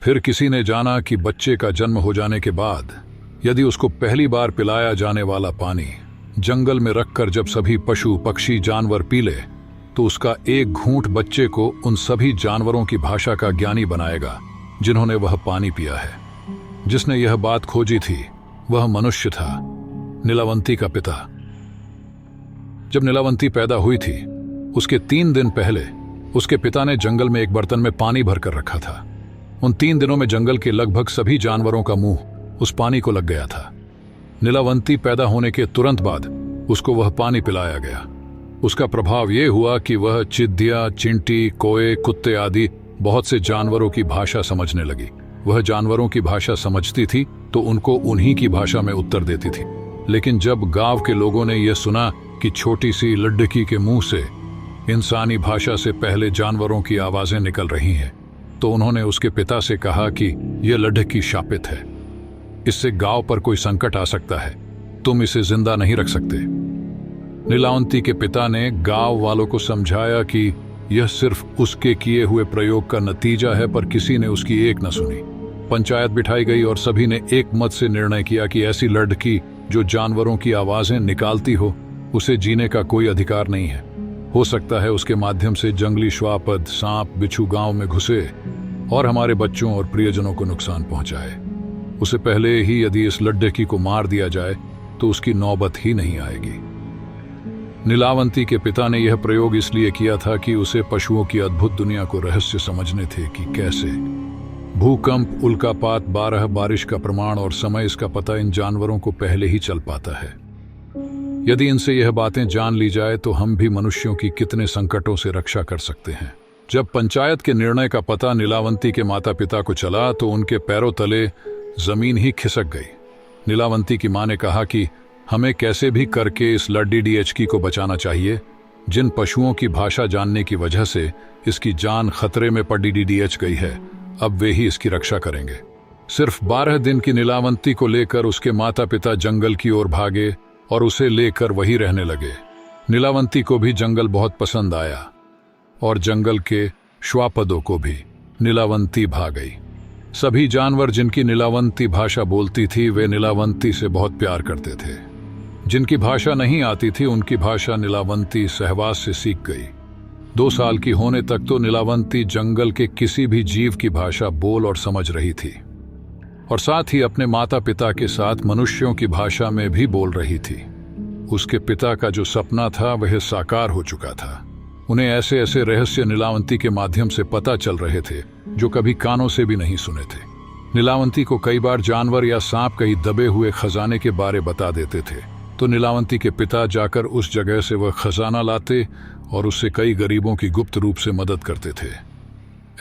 फिर किसी ने जाना कि बच्चे का जन्म हो जाने के बाद यदि उसको पहली बार पिलाया जाने वाला पानी जंगल में रखकर जब सभी पशु पक्षी जानवर पी ले तो उसका एक घूंट बच्चे को उन सभी जानवरों की भाषा का ज्ञानी बनाएगा जिन्होंने वह पानी पिया है। जिसने यह बात खोजी थी वह मनुष्य था, नीलावंती का पिता। जब नीलावंती पैदा हुई थी उसके 3 दिन पहले उसके पिता ने जंगल में एक बर्तन में पानी भरकर रखा था। उन 3 दिनों में जंगल के लगभग सभी जानवरों का मुंह उस पानी को लग गया था। नीलावंती पैदा होने के तुरंत बाद उसको वह पानी पिलाया गया। उसका प्रभाव यह हुआ कि वह चिद्दिया, चिंटी, कोए, कुत्ते आदि बहुत से जानवरों की भाषा समझने लगी। वह जानवरों की भाषा समझती थी तो उनको उन्हीं की भाषा में उत्तर देती थी। लेकिन जब गांव के लोगों ने यह सुना कि छोटी सी लड्ढकी के मुंह से इंसानी भाषा से पहले जानवरों की आवाजें निकल रही हैं, तो उन्होंने उसके पिता से कहा कि यह लड्ढकी शापित है, इससे गांव पर कोई संकट आ सकता है, तुम इसे जिंदा नहीं रख सकते। नीलावंती के पिता ने गांव वालों को समझाया कि यह सिर्फ उसके किए हुए प्रयोग का नतीजा है, पर किसी ने उसकी एक न सुनी। पंचायत बिठाई गई और सभी ने एक मत से निर्णय किया कि ऐसी लड़की जो जानवरों की आवाजें निकालती हो उसे जीने का कोई अधिकार नहीं है। हो सकता है उसके माध्यम से जंगली श्वापद, सांप, बिच्छू गांव में घुसे और हमारे बच्चों और प्रियजनों को नुकसान पहुंचाए। उसे पहले ही यदि इस लड्ढकी को मार दिया जाए तो उसकी नौबत ही नहीं आएगी। नीलावंती के पिता ने यह प्रयोग इसलिए किया था कि उसे पशुओं की अद्भुत दुनिया को रहस्य समझने थे कि कैसे भूकंप, उल्कापात, 12 बारिश का प्रमाण और समय इसका पता इन जानवरों को पहले ही चल पाता है। यदि इनसे यह बातें जान ली जाए तो हम भी मनुष्यों की कितने संकटों से रक्षा कर सकते हैं। जब पंचायत के निर्णय का पता नीलावंती के माता पिता को चला तो उनके पैरों तले जमीन ही खिसक गई। नीलावंती की मां ने कहा कि हमें कैसे भी करके इस लड्ढकी को बचाना चाहिए। जिन पशुओं की भाषा जानने की वजह से इसकी जान खतरे में पड़ी गई है, अब वे ही इसकी रक्षा करेंगे। सिर्फ 12 दिन की नीलावंती को लेकर उसके माता पिता जंगल की ओर भागे और उसे लेकर वहीं रहने लगे। नीलावंती को भी जंगल बहुत पसंद आया और जंगल के श्वापदों को भी नीलावंती भा गई। सभी जानवर जिनकी नीलावंती भाषा बोलती थी वे नीलावंती से बहुत प्यार करते थे। जिनकी भाषा नहीं आती थी उनकी भाषा नीलावंती सहवास से सीख गई। 2 साल की होने तक तो नीलावंती जंगल के किसी भी जीव की भाषा बोल और समझ रही थी और साथ ही अपने माता पिता के साथ मनुष्यों की भाषा में भी बोल रही थी। उसके पिता का जो सपना था वह साकार हो चुका था। उन्हें ऐसे ऐसे रहस्य नीलावंती के माध्यम से पता चल रहे थे जो कभी कानों से भी नहीं सुने थे। नीलावंती को कई बार जानवर या सांप कहीं दबे हुए खजाने के बारे बता देते थे तो नीलावंती के पिता जाकर उस जगह से वह खजाना लाते और उससे कई गरीबों की गुप्त रूप से मदद करते थे।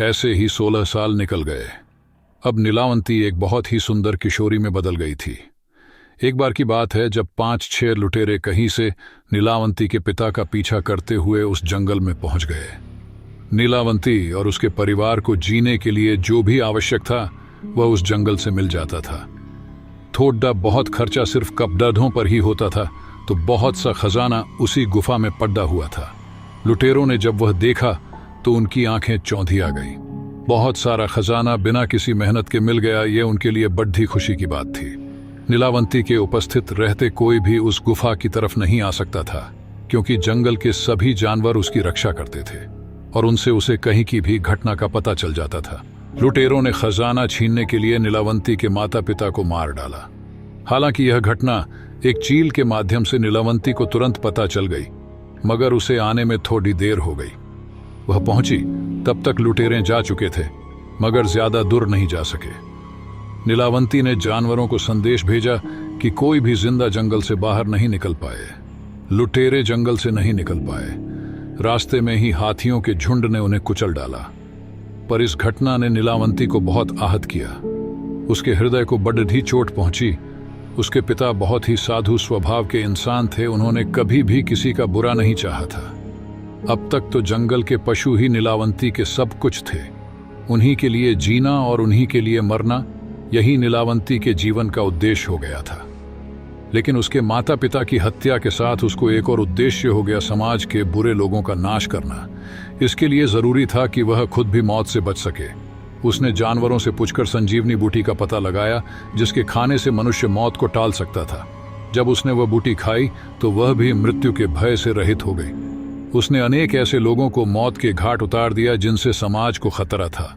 ऐसे ही 16 साल निकल गए। अब नीलावंती एक बहुत ही सुंदर किशोरी में बदल गई थी। एक बार की बात है जब 5-6 लुटेरे कहीं से नीलावंती के पिता का पीछा करते हुए उस जंगल में पहुंच गए। नीलावंती और उसके परिवार को जीने के लिए जो भी आवश्यक था वह उस जंगल से मिल जाता था। थोड़ा बहुत खर्चा सिर्फ कपड़ों पर ही होता था तो बहुत सा खजाना उसी गुफा में पड़ा हुआ था। लुटेरों ने जब वह देखा तो उनकी आंखें चौंधी आ गई। बहुत सारा खजाना बिना किसी मेहनत के मिल गया, ये उनके लिए बड़ी खुशी की बात थी। नीलावंती के उपस्थित रहते कोई भी उस गुफा की तरफ नहीं आ सकता था क्योंकि जंगल के सभी जानवर उसकी रक्षा करते थे और उनसे उसे कहीं की भी घटना का पता चल जाता था। लुटेरों ने खजाना छीनने के लिए नीलावंती के माता पिता को मार डाला। हालांकि यह घटना एक चील के माध्यम से नीलावंती को तुरंत पता चल गई, मगर उसे आने में थोड़ी देर हो गई। वह पहुंची तब तक लुटेरे जा चुके थे मगर ज्यादा दूर नहीं जा सके। नीलावंती ने जानवरों को संदेश भेजा कि कोई भी जिंदा जंगल से बाहर नहीं निकल पाए। लुटेरे जंगल से नहीं निकल पाए। रास्ते में ही हाथियों के झुंड ने उन्हें कुचल डाला। पर इस घटना ने नीलावंती को बहुत आहत किया। उसके हृदय को बड़ी चोट पहुंची। उसके पिता बहुत ही साधु स्वभाव के इंसान थे। उन्होंने कभी भी किसी का बुरा नहीं चाहा था। अब तक तो जंगल के पशु ही नीलावंती के सब कुछ थे। उन्हीं के लिए जीना और उन्हीं के लिए मरना, यही नीलावंती के जीवन का उद्देश्य हो गया था। लेकिन उसके माता पिता की हत्या के साथ उसको एक और उद्देश्य हो गया, समाज के बुरे लोगों का नाश करना। इसके लिए जरूरी था कि वह खुद भी मौत से बच सके। उसने जानवरों से पूछकर संजीवनी बूटी का पता लगाया, जिसके खाने से मनुष्य मौत को टाल सकता था। जब उसने वह बूटी खाई तो वह भी मृत्यु के भय से रहित हो गई। उसने अनेक ऐसे लोगों को मौत के घाट उतार दिया जिनसे समाज को खतरा था,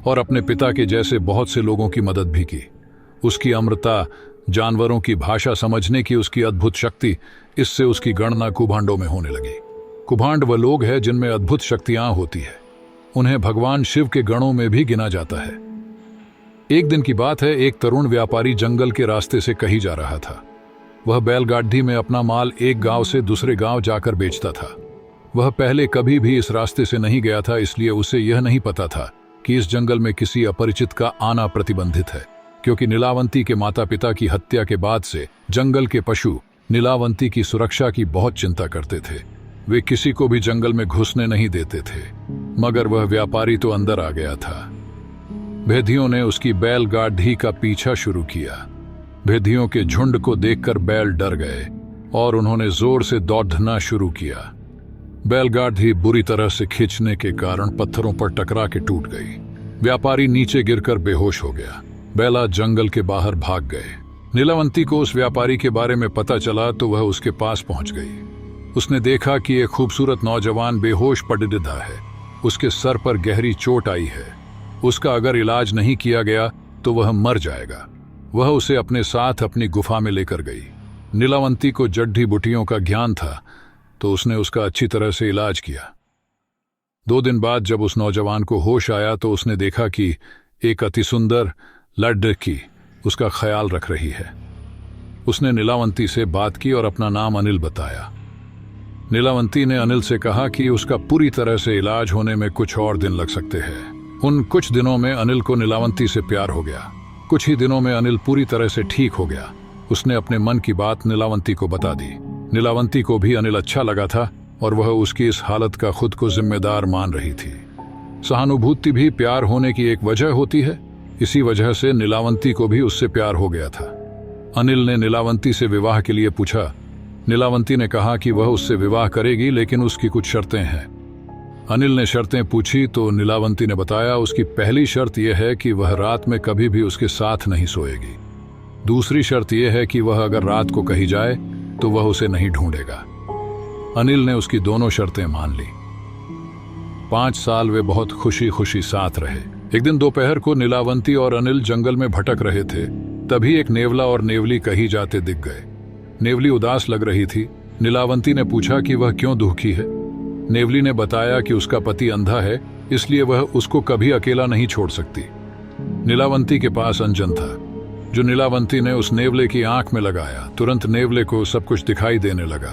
और अपने पिता के जैसे बहुत से लोगों की मदद भी की। उसकी अमरता, जानवरों की भाषा समझने की उसकी अद्भुत शक्ति, इससे उसकी गणना कुभांडों में होने लगी। कुभांड वह लोग हैं जिनमें अद्भुत शक्तियां होती है। उन्हें भगवान शिव के गणों में भी गिना जाता है। एक दिन की बात है, एक तरुण व्यापारी जंगल के रास्ते से कहीं जा रहा था। वह बैलगाड़ी में अपना माल एक गांव से दूसरे गांव जाकर बेचता था। वह पहले कभी भी इस रास्ते से नहीं गया था, इसलिए उसे यह नहीं पता था कि इस जंगल में किसी अपरिचित का आना प्रतिबंधित है, क्योंकि नीलावंती के माता पिता की हत्या के बाद से जंगल के पशु नीलावंती की सुरक्षा की बहुत चिंता करते थे। वे किसी को भी जंगल में घुसने नहीं देते थे, मगर वह व्यापारी तो अंदर आ गया था। भेदियों ने उसकी बैलगाड़ी का पीछा शुरू किया। भेदियों के झुंड को देखकर बैल डर गए और उन्होंने जोर से दौड़ना शुरू किया। बैलगाड़ी बुरी तरह से खींचने के कारण पत्थरों पर टकरा के टूट गई। व्यापारी नीचे गिरकर बेहोश हो गया। बैला जंगल के बाहर भाग गए। नीलावंती को उस व्यापारी के बारे में पता चला तो वह उसके पास पहुंच गई। उसने देखा कि एक खूबसूरत नौजवान बेहोश पड़िदा है। उसके सर पर गहरी चोट आई है। उसका अगर इलाज नहीं किया गया तो वह मर जाएगा। वह उसे अपने साथ अपनी गुफा में लेकर गई। नीलावंती को जड़ी बूटियों का ज्ञान था, तो उसने उसका अच्छी तरह से इलाज किया। 2 दिन बाद जब उस नौजवान को होश आया तो उसने देखा कि एक अति सुंदर लड़की उसका ख्याल रख रही है। उसने नीलावंती से बात की और अपना नाम अनिल बताया। नीलावंती ने अनिल से कहा कि उसका पूरी तरह से इलाज होने में कुछ और दिन लग सकते हैं। उन कुछ दिनों में अनिल को नीलावंती से प्यार हो गया। कुछ ही दिनों में अनिल पूरी तरह से ठीक हो गया। उसने अपने मन की बात नीलावंती को बता दी। नीलावंती को भी अनिल अच्छा लगा था और वह उसकी इस हालत का खुद को जिम्मेदार मान रही थी। सहानुभूति भी प्यार होने की एक वजह होती है। इसी वजह से नीलावंती को भी उससे प्यार हो गया था। अनिल ने नीलावंती से विवाह के लिए पूछा। नीलावंती ने कहा कि वह उससे विवाह करेगी, लेकिन उसकी कुछ शर्तें हैं। अनिल ने शर्तें पूछी तो नीलावंती ने बताया उसकी पहली शर्त यह है कि वह रात में कभी भी उसके साथ नहीं सोएगी। दूसरी शर्त यह है कि वह अगर रात को कहीं जाए तो वह उसे नहीं ढूंढेगा। अनिल ने उसकी दोनों शर्तें मान ली। 5 साल वे बहुत खुशी खुशी साथ रहे। एक दिन दोपहर को नीलावंती और अनिल जंगल में भटक रहे थे। तभी एक नेवला और नेवली कहीं जाते दिख गए। नेवली उदास लग रही थी। नीलावंती ने पूछा कि वह क्यों दुखी है। नेवली ने बताया कि उसका पति अंधा है, इसलिए वह उसको कभी अकेला नहीं छोड़ सकती। नीलावंती के पास अंजन था, जो नीलावंती ने उस नेवले की आंख में लगाया। तुरंत नेवले को सब कुछ दिखाई देने लगा।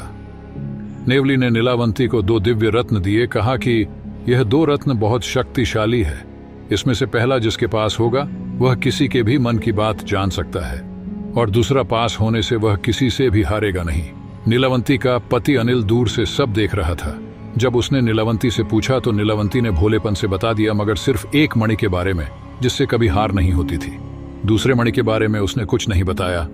नेवली ने नीलावंती को 2 दिव्य रत्न दिए। कहा कि यह 2 रत्न बहुत शक्तिशाली है। इसमें से पहला जिसके पास होगा वह किसी के भी मन की बात जान सकता है, और दूसरा पास होने से वह किसी से भी हारेगा नहीं। नीलावंती का पति अनिल दूर से सब देख रहा था। जब उसने नीलावंती से पूछा तो नीलावंती ने भोलेपन से बता दिया, मगर सिर्फ एक मणि के बारे में, जिससे कभी हार नहीं होती थी। दूसरे मणि के बारे में उसने कुछ नहीं बताया।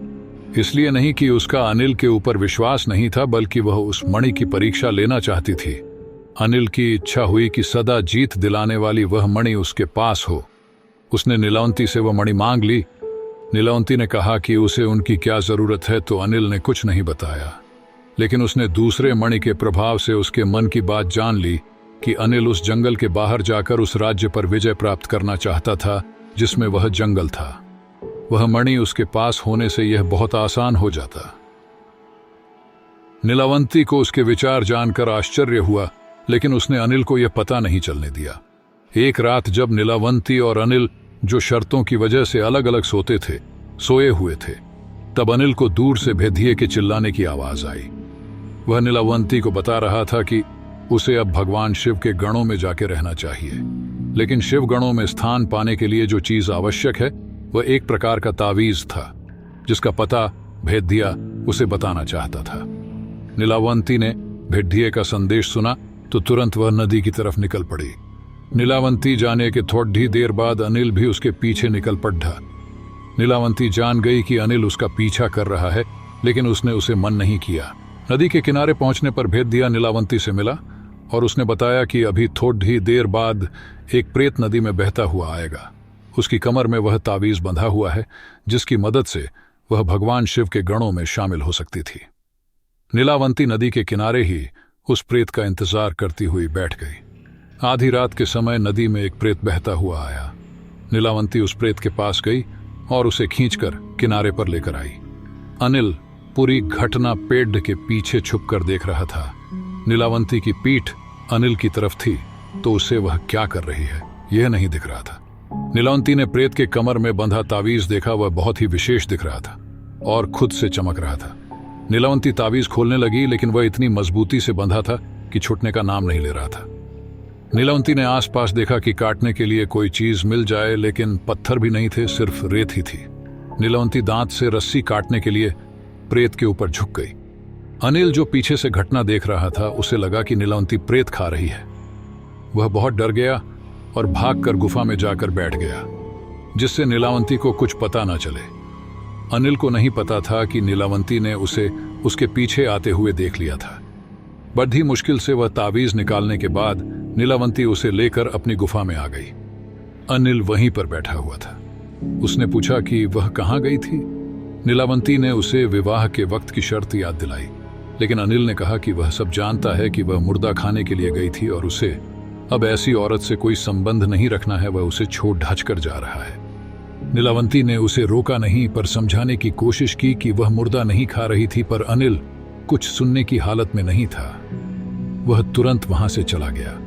इसलिए नहीं कि उसका अनिल के ऊपर विश्वास नहीं था, बल्कि वह उस मणि की परीक्षा लेना चाहती थी। अनिल की इच्छा हुई कि सदा जीत दिलाने वाली वह मणि उसके पास हो। उसने नीलावंती से वह मणि मांग ली। नीलावंती ने कहा कि उसे उनकी क्या जरूरत है, तो अनिल ने कुछ नहीं बताया। लेकिन उसने दूसरे मणि के प्रभाव से उसके मन की बात जान ली कि अनिल उस जंगल के बाहर जाकर उस राज्य पर विजय प्राप्त करना चाहता था जिसमें वह जंगल था। वह मणि उसके पास होने से यह बहुत आसान हो जाता। नीलावंती को उसके विचार जानकर आश्चर्य हुआ, लेकिन उसने अनिल को यह पता नहीं चलने दिया। एक रात जब नीलावंती और अनिल, जो शर्तों की वजह से अलग अलग सोए हुए थे, तब अनिल को दूर से भेदिए के चिल्लाने की आवाज आई। वह नीलावंती को बता रहा था कि उसे अब भगवान शिव के गणों में जाके रहना चाहिए। लेकिन शिव गणों में स्थान पाने के लिए जो चीज आवश्यक है वह एक प्रकार का तावीज था, जिसका पता भेदिया उसे बताना चाहता था। नीलावंती ने भेदिए का संदेश सुना तो तुरंत वह नदी की तरफ निकल पड़ी। नीलावंती जाने के थोड़ी देर बाद अनिल भी उसके पीछे निकल पड़ा। नीलावंती जान गई कि अनिल उसका पीछा कर रहा है, लेकिन उसने उसे मन नहीं किया। नदी के किनारे पहुंचने पर भेदिया नीलावंती से मिला और उसने बताया कि अभी थोड़ी देर बाद एक प्रेत नदी में बहता हुआ आएगा। उसकी कमर में वह तावीज बंधा हुआ है जिसकी मदद से वह भगवान शिव के गणों में शामिल हो सकती थी। नीलावंती नदी के किनारे ही उस प्रेत का इंतजार करती हुई बैठ गई। आधी रात के समय नदी में एक प्रेत बहता हुआ आया। नीलावंती उस प्रेत के पास गई और उसे खींचकर किनारे पर लेकर आई। अनिल पूरी घटना पेड़ के पीछे छुपकर देख रहा था। नीलावंती की पीठ अनिल की तरफ थी तो उसे वह क्या कर रही है यह नहीं दिख रहा था। नीलावंती ने प्रेत के कमर में बंधा तावीज देखा। वह बहुत ही विशेष दिख रहा था और खुद से चमक रहा था। नीलावंती तावीज खोलने लगी लेकिन वह इतनी मजबूती से बंधा था कि छूटने का नाम नहीं ले रहा था। नीलावंती ने आसपास देखा कि काटने के लिए कोई चीज मिल जाए, लेकिन पत्थर भी नहीं थे, सिर्फ रेत ही थी। नीलावंती दांत से रस्सी काटने के लिए प्रेत के ऊपर झुक गई। अनिल जो पीछे से घटना देख रहा था उसे लगा कि नीलावंती प्रेत खा रही है। वह बहुत डर गया और भागकर गुफा में जाकर बैठ गया जिससे नीलावंती को कुछ पता न चले। अनिल को नहीं पता था कि नीलावंती ने उसे उसके पीछे आते हुए देख लिया था। बड़ी मुश्किल से वह तावीज निकालने के बाद नीलावंती उसे लेकर अपनी गुफा में आ गई। अनिल वहीं पर बैठा हुआ था। उसने पूछा कि वह कहाँ गई थी। नीलावंती ने उसे विवाह के वक्त की शर्त याद दिलाई, लेकिन अनिल ने कहा कि वह सब जानता है कि वह मुर्दा खाने के लिए गई थी और उसे अब ऐसी औरत से कोई संबंध नहीं रखना है। वह उसे छोड़ ढच कर जा रहा है। नीलावंती ने उसे रोका नहीं पर समझाने की कोशिश की कि वह मुर्दा नहीं खा रही थी, पर अनिल कुछ सुनने की हालत में नहीं था। वह तुरंत वहां से चला गया।